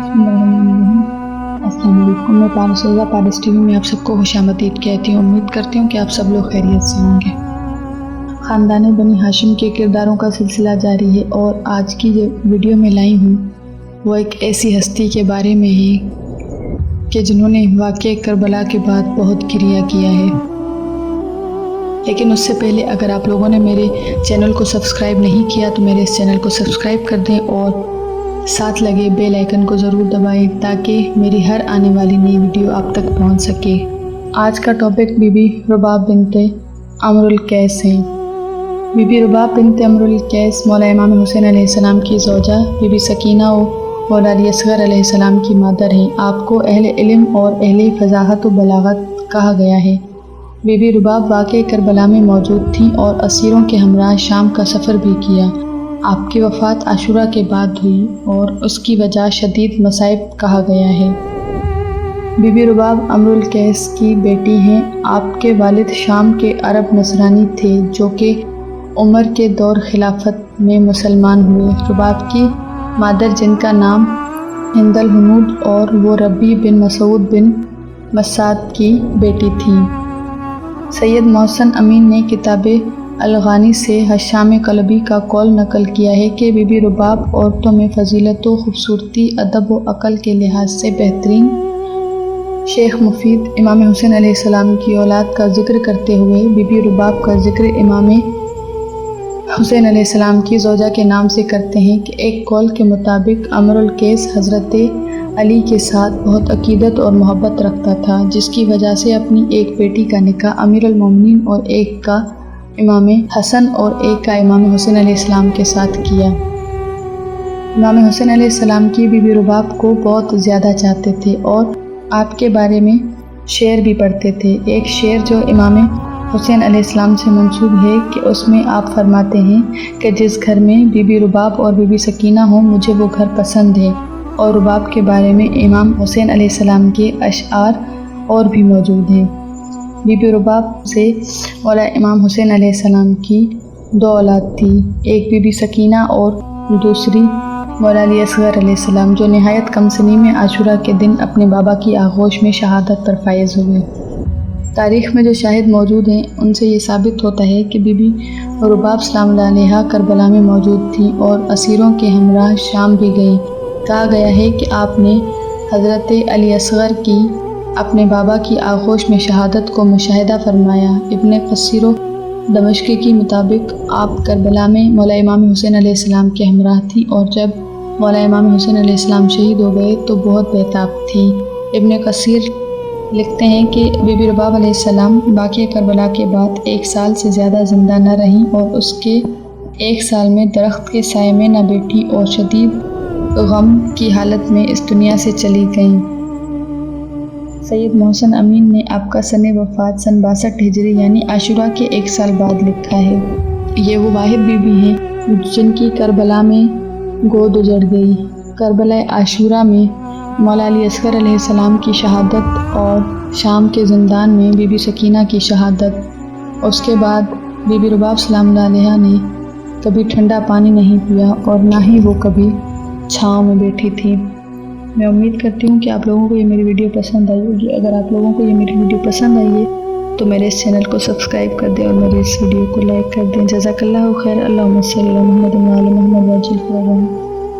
अस्सलाम वालेकुम। मैं पारसोज़ा पारस टीवी में आप सबको खुशामदीद कहती हूँ। उम्मीद करती हूँ कि आप सब लोग खैरियत से होंगे। ख़ानदान बनी हाशिम के किरदारों का सिलसिला जारी है और आज की जो वीडियो में लाई हूँ वो एक ऐसी हस्ती के बारे में है कि जिन्होंने वाक़या करबला के बाद बहुत क्रिया किया है। लेकिन उससे पहले अगर आप लोगों ने मेरे चैनल को सब्सक्राइब नहीं किया तो मेरे इस चैनल को सब्सक्राइब कर दें और साथ लगे बेल आइकन को ज़रूर दबाएं ताकि मेरी हर आने वाली नई वीडियो आप तक पहुंच सके। आज का टॉपिक बीबी रुबाब बिनते अमरुल कैस है। बीबी रुबाब बिनते अमरुल कैस मौला इमाम हुसैन अलैहिस्सलाम की ज़ौजा बीबी सकीना और मौला अली असगर अलैहिस्सलाम की मादर हैं। आपको अहले इल्म और अहले फज़ाहत व बलागत कहा गया है। बीबी रुबाब वाक़या करबला में मौजूद थीं और असीरों के हमरा शाम का सफ़र भी किया। आपकी वफ़ात आशूरा के बाद हुई और उसकी वजह शदीद मसाइब कहा गया है। बीबी रुबाब अमरुल कैस की बेटी हैं। आपके वालिद शाम के अरब नसरानी थे जो कि उमर के दौर खिलाफत में मुसलमान हुए। रुबाब की मादर जिनका नाम हिंदल हनूद और वो रबी बिन मसूद बिन मसाद की बेटी थी। सैयद मोहसिन अमीन ने किताबे अलगानी से हशाम कलबी का कौल नकल किया है कि बीबी रुबाब औरतों में फजीलत व खूबसूरती, अदब व अक़ल के लिहाज से बेहतरीन। शेख मुफीद इमाम हुसैन अलैहिस्सलाम की औलाद का जिक्र करते हुए बीबी रुबाब का जिक्र इमाम हुसैन अलैहिस्सलाम की ज़ौजा के नाम से करते हैं कि एक कौल के मुताबिक अमरुल कैस हज़रत अली के साथ बहुत अकीदत और मोहब्बत रखता था, जिसकी वजह से अपनी एक बेटी का निकाह अमीरुल मोमिनीन और एक का इमाम हसन और एक का इमाम हुसैन अलैहिस्सलाम के साथ किया। इमाम हुसैन अलैहिस्सलाम की बीबी रुबाब को बहुत ज़्यादा चाहते थे और आपके बारे में शेर भी पढ़ते थे। एक शेर जो इमाम हुसैन अलैहिस्सलाम से मंसूब है कि उसमें आप फरमाते हैं कि जिस घर में बीबी रुबाब और बीबी सकीना हो मुझे वो घर पसंद है। और रुबाब के बारे में इमाम हुसैन अलैहिस्सलाम के अशआर और भी मौजूद हैं। बीबी रुबाब से मौला इमाम हुसैन अलैहिस्सलाम की दो औलाद थी, एक बीबी सकीना और दूसरी मौला अली असगर अलैहिस्सलाम जो नहायत कम सनी में आशूरा के दिन अपने बाबा की आगोश में शहादत पर फायज हुए। तारीख़ में जो शाहिद मौजूद हैं उनसे ये साबित होता है कि बीबी रुबाब सलाम अलैहा करबला में मौजूद थी और असीरों के हमराह शाम भी गई। कहा गया है कि आपने हज़रत अली असगर की अपने बाबा की आगोश में शहादत को मुशाहिदा फरमाया। इब्न कसीरो दमिश्की के मुताबिक आप करबला में मौला इमाम हुसैन अलैहिस्सलाम के हमराह थी और जब मौला इमाम हुसैन अलैहिस्सलाम शहीद हो गए तो बहुत बेताब थी। इब्न कसीर लिखते हैं कि बीबी रुबाब अलैहिस्सलाम वाक़या करबला के बाद 1 साल से ज़्यादा ज़िंदा न रहीं और उसके 1 साल में दरख्त के साए में न बैठी और शदीद गम की हालत में इस दुनिया से चली गईं। सैयद मोहसिन अमीन ने आपका सन वफ़ात सन 62 हिजरी यानी आशूरा के 1 साल बाद लिखा है। ये वो वाहिद बीबी हैं जिनकी करबला में गोद उजड़ गई। करबला आशूरा में मौला अली असगर अलैहिस्सलाम की शहादत और शाम के ज़िंदान में बीबी सकीना की शहादत। उसके बाद बीबी रुबाब सलाम अलैहा ने कभी ठंडा पानी नहीं पिया और ना ही वो कभी छाँव में बैठी थी। मैं उम्मीद करती हूँ कि आप लोगों को ये मेरी वीडियो पसंद आई होगी। अगर आप लोगों को ये मेरी वीडियो पसंद आई है तो मेरे इस चैनल को सब्सक्राइब कर दें और मेरे इस वीडियो को लाइक कर दें। जज़ाकल्लाहु खैर। अल्लाहुम्मा सल्ली अला मुहम्मद व अला मुहम्मद।